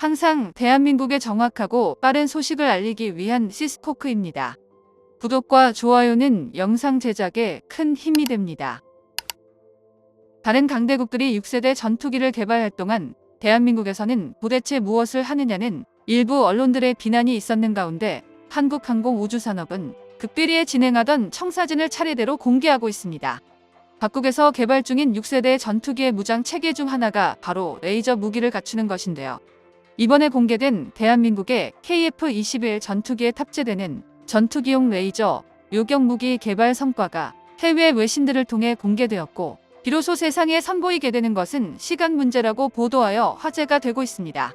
항상 대한민국의 정확하고 빠른 소식을 알리기 위한 시스코크입니다. 구독과 좋아요는 영상 제작에 큰 힘이 됩니다. 다른 강대국들이 6세대 전투기를 개발할 동안 대한민국에서는 도대체 무엇을 하느냐는 일부 언론들의 비난이 있었는 가운데 한국항공우주산업은 극비리에 진행하던 청사진을 차례대로 공개하고 있습니다. 각국에서 개발 중인 6세대 전투기의 무장 체계 중 하나가 바로 레이저 무기를 갖추는 것인데요. 이번에 공개된 대한민국의 KF-21 전투기에 탑재되는 전투기용 레이저 요격 무기 개발 성과가 해외 외신들을 통해 공개되었고, 비로소 세상에 선보이게 되는 것은 시간 문제라고 보도하여 화제가 되고 있습니다.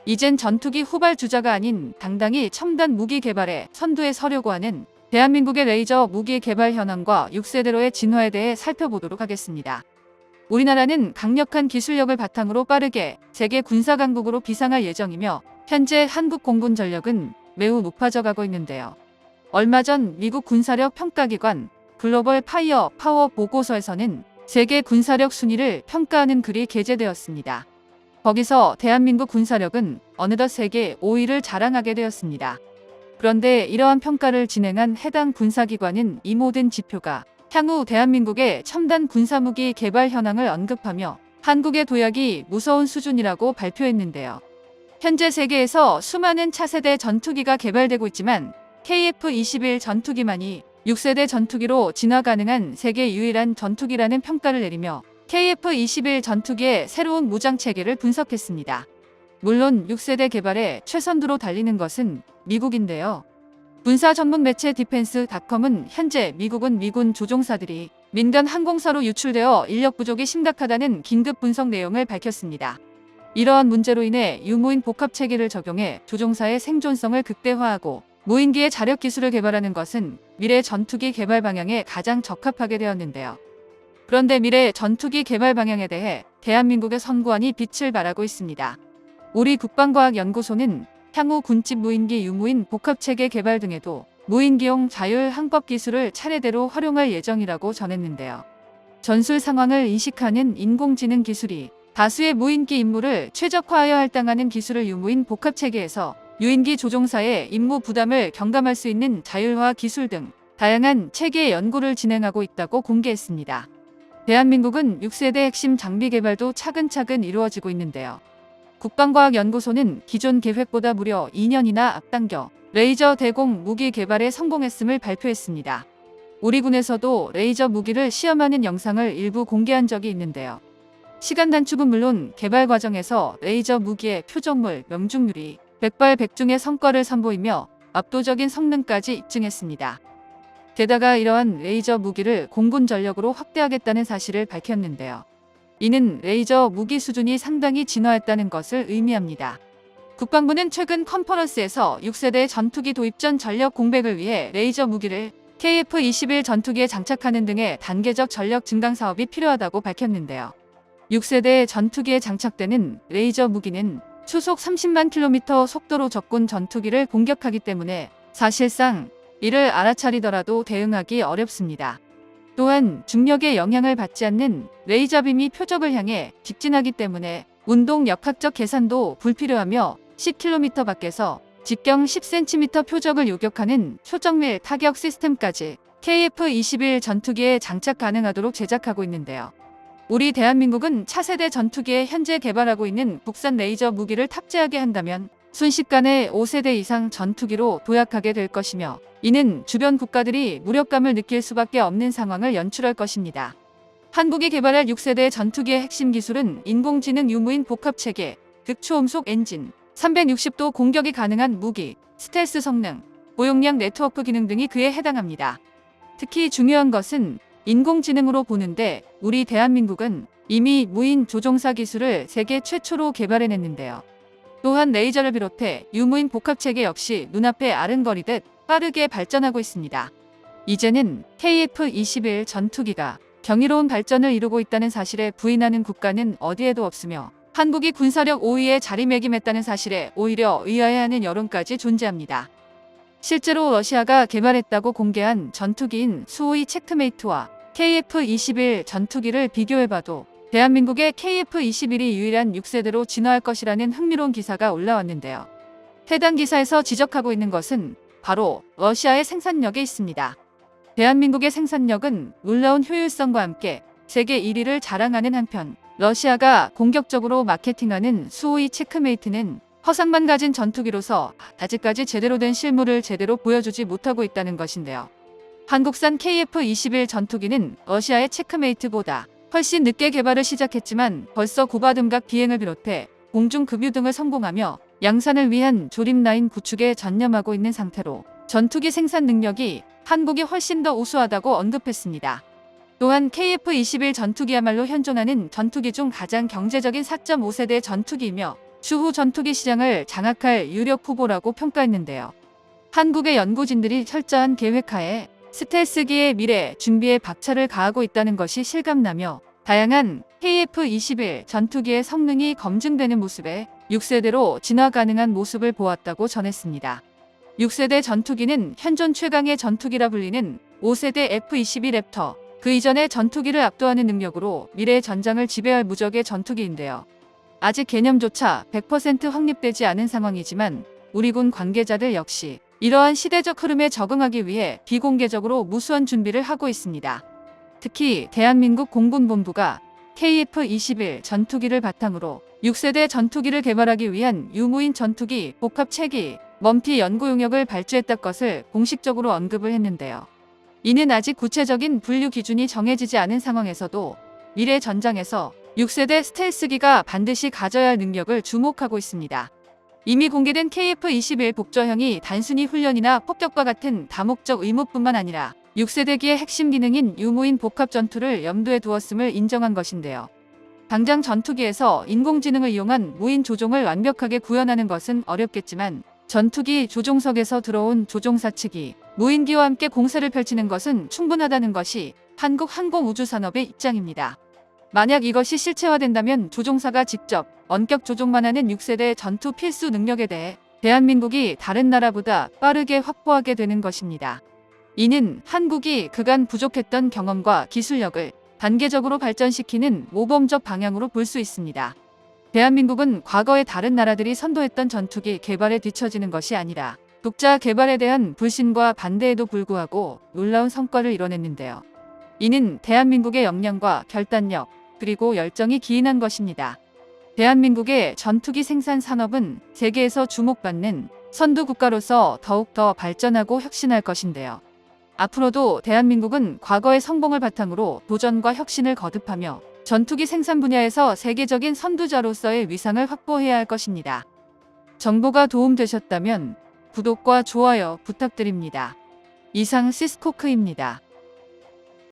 이젠 전투기 후발 주자가 아닌 당당히 첨단 무기 개발에 선두에 서려고 하는 대한민국의 레이저 무기 개발 현황과 6세대로의 진화에 대해 살펴보도록 하겠습니다. 우리나라는 강력한 기술력을 바탕으로 빠르게 세계 군사 강국으로 비상할 예정이며, 현재 한국 공군 전력은 매우 높아져 가고 있는데요. 얼마 전 미국 군사력 평가기관 글로벌 파이어 파워 보고서에서는 세계 군사력 순위를 평가하는 글이 게재되었습니다. 거기서 대한민국 군사력은 어느덧 세계 5위를 자랑하게 되었습니다. 그런데 이러한 평가를 진행한 해당 군사기관은 이 모든 지표가 향후 대한민국의 첨단 군사무기 개발 현황을 언급하며 한국의 도약이 무서운 수준이라고 발표했는데요. 현재 세계에서 수많은 차세대 전투기가 개발되고 있지만 KF-21 전투기만이 6세대 전투기로 진화 가능한 세계 유일한 전투기라는 평가를 내리며 KF-21 전투기의 새로운 무장 체계를 분석했습니다. 물론 6세대 개발에 최선두로 달리는 것은 미국인데요. 군사 전문 매체 디펜스닷컴은 현재 미국은 미군 조종사들이 민간 항공사로 유출되어 인력 부족이 심각하다는 긴급 분석 내용을 밝혔습니다. 이러한 문제로 인해 유무인 복합 체계를 적용해 조종사의 생존성을 극대화하고 무인기의 자력 기술을 개발하는 것은 미래 전투기 개발 방향에 가장 적합하게 되었는데요. 그런데 미래 전투기 개발 방향에 대해 대한민국의 선구안이 빛을 발하고 있습니다. 우리 국방과학연구소는 향후 군집 무인기 유무인 복합체계 개발 등에도 무인기용 자율 항법 기술을 차례대로 활용할 예정이라고 전했는데요. 전술 상황을 인식하는 인공지능 기술이 다수의 무인기 임무를 최적화하여 할당하는 기술을 유무인 복합체계에서 유인기 조종사의 임무 부담을 경감할 수 있는 자율화 기술 등 다양한 체계 연구를 진행하고 있다고 공개했습니다. 대한민국은 6세대 핵심 장비 개발도 차근차근 이루어지고 있는데요. 국방과학연구소는 기존 계획보다 무려 2년이나 앞당겨 레이저 대공 무기 개발에 성공했음을 발표했습니다. 우리 군에서도 레이저 무기를 시험하는 영상을 일부 공개한 적이 있는데요. 시간 단축은 물론 개발 과정에서 레이저 무기의 표적물, 명중률이 백발백중의 성과를 선보이며 압도적인 성능까지 입증했습니다. 게다가 이러한 레이저 무기를 공군 전력으로 확대하겠다는 사실을 밝혔는데요. 이는 레이저 무기 수준이 상당히 진화했다는 것을 의미합니다. 국방부는 최근 컨퍼런스에서 6세대 전투기 도입 전 전력 공백을 위해 레이저 무기를 KF-21 전투기에 장착하는 등의 단계적 전력 증강 사업이 필요하다고 밝혔는데요. 6세대 전투기에 장착되는 레이저 무기는 초속 30만 킬로미터 속도로 적군 전투기를 공격하기 때문에 사실상 이를 알아차리더라도 대응하기 어렵습니다. 또한 중력의 영향을 받지 않는 레이저빔이 표적을 향해 직진하기 때문에 운동 역학적 계산도 불필요하며 10km 밖에서 직경 10cm 표적을 요격하는 초정밀 타격 시스템까지 KF-21 전투기에 장착 가능하도록 제작하고 있는데요. 우리 대한민국은 차세대 전투기에 현재 개발하고 있는 국산 레이저 무기를 탑재하게 한다면 순식간에 5세대 이상 전투기로 도약하게 될 것이며, 이는 주변 국가들이 무력감을 느낄 수밖에 없는 상황을 연출할 것입니다. 한국이 개발할 6세대 전투기의 핵심 기술은 인공지능 유무인 복합체계, 극초음속 엔진, 360도 공격이 가능한 무기, 스텔스 성능, 고용량 네트워크 기능 등이 그에 해당합니다. 특히 중요한 것은 인공지능으로 보는데 우리 대한민국은 이미 무인 조종사 기술을 세계 최초로 개발해냈는데요. 또한 레이저를 비롯해 유무인 복합체계 역시 눈앞에 아른거리듯 빠르게 발전하고 있습니다. 이제는 KF-21 전투기가 경이로운 발전을 이루고 있다는 사실에 부인하는 국가는 어디에도 없으며, 한국이 군사력 5위에 자리매김했다는 사실에 오히려 의아해하는 여론까지 존재합니다. 실제로 러시아가 개발했다고 공개한 전투기인 수호이 체크메이트와 KF-21 전투기를 비교해봐도 대한민국의 KF-21이 유일한 6세대로 진화할 것이라는 흥미로운 기사가 올라왔는데요. 해당 기사에서 지적하고 있는 것은 바로 러시아의 생산력에 있습니다. 대한민국의 생산력은 놀라운 효율성과 함께 세계 1위를 자랑하는 한편 러시아가 공격적으로 마케팅하는 수호이 체크메이트는 허상만 가진 전투기로서 아직까지 제대로 된 실물을 제대로 보여주지 못하고 있다는 것인데요. 한국산 KF-21 전투기는 러시아의 체크메이트보다 훨씬 늦게 개발을 시작했지만 벌써 고바등각 비행을 비롯해 공중 급유 등을 성공하며 양산을 위한 조립 라인 구축에 전념하고 있는 상태로 전투기 생산 능력이 한국이 훨씬 더 우수하다고 언급했습니다. 또한 KF-21 전투기야말로 현존하는 전투기 중 가장 경제적인 4.5세대 전투기이며 추후 전투기 시장을 장악할 유력 후보라고 평가했는데요. 한국의 연구진들이 철저한 계획하에 스텔스기의 미래 준비에 박차를 가하고 있다는 것이 실감나며 다양한 KF-21 전투기의 성능이 검증되는 모습에 6세대로 진화 가능한 모습을 보았다고 전했습니다. 6세대 전투기는 현존 최강의 전투기라 불리는 5세대 F-22 랩터, 그 이전의 전투기를 압도하는 능력으로 미래의 전장을 지배할 무적의 전투기인데요. 아직 개념조차 100% 확립되지 않은 상황이지만 우리 군 관계자들 역시 이러한 시대적 흐름에 적응하기 위해 비공개적으로 무수한 준비를 하고 있습니다. 특히 대한민국 공군본부가 KF-21 전투기를 바탕으로 6세대 전투기를 개발하기 위한 유무인 전투기 복합 체기 먼피 연구 용역을 발주했다 것을 공식적으로 언급을 했는데요. 이는 아직 구체적인 분류 기준이 정해지지 않은 상황에서도 미래 전장에서 6세대 스텔스기가 반드시 가져야 할 능력을 주목하고 있습니다. 이미 공개된 KF-21 복저형이 단순히 훈련이나 폭격과 같은 다목적 의무뿐만 아니라 6세대기의 핵심 기능인 유무인 복합 전투를 염두에 두었음을 인정한 것인데요. 당장 전투기에서 인공지능을 이용한 무인 조종을 완벽하게 구현하는 것은 어렵겠지만 전투기 조종석에서 들어온 조종사 측이 무인기와 함께 공세를 펼치는 것은 충분하다는 것이 한국 항공우주산업의 입장입니다. 만약 이것이 실체화된다면 조종사가 직접 원격 조종만 하는 6세대 전투 필수 능력에 대해 대한민국이 다른 나라보다 빠르게 확보하게 되는 것입니다. 이는 한국이 그간 부족했던 경험과 기술력을 단계적으로 발전시키는 모범적 방향으로 볼 수 있습니다. 대한민국은 과거의 다른 나라들이 선도했던 전투기 개발에 뒤처지는 것이 아니라 독자 개발에 대한 불신과 반대에도 불구하고 놀라운 성과를 이뤄냈는데요. 이는 대한민국의 역량과 결단력 그리고 열정이 기인한 것입니다. 대한민국의 전투기 생산 산업은 세계에서 주목받는 선두 국가로서 더욱더 발전하고 혁신할 것인데요. 앞으로도 대한민국은 과거의 성공을 바탕으로 도전과 혁신을 거듭하며 전투기 생산 분야에서 세계적인 선두자로서의 위상을 확보해야 할 것입니다. 정보가 도움되셨다면 구독과 좋아요 부탁드립니다. 이상 시스코크입니다.